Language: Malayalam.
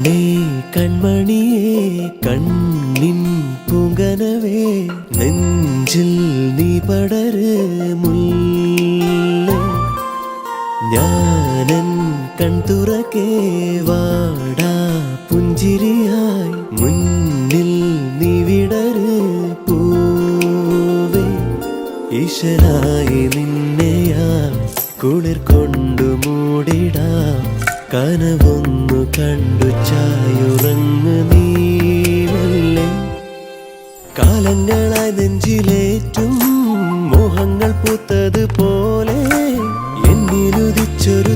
നീ കൺമണിയേ കണ്ണിൻ പൂങ്കനവേ നെഞ്ചിൽ നീ പടര് മുല്ലേ ഞാനൻ കൺതുറക്കേ വാടാ പുഞ്ചിരിയായി മുന്നിൽ നീ വിടര് പൂവേ ഈശനായി നിന്നെയാ കുളിർ കൊണ്ടു മൂടിടാം കനവൊന്നു കണ്ടു ചായുറങ്ങ് നീവല്ലേ കാലങ്ങളായി നെഞ്ചിലേറ്റും മോഹങ്ങൾ പൂത്തത് പോലെ എന്നിലുദിച്ചൊരു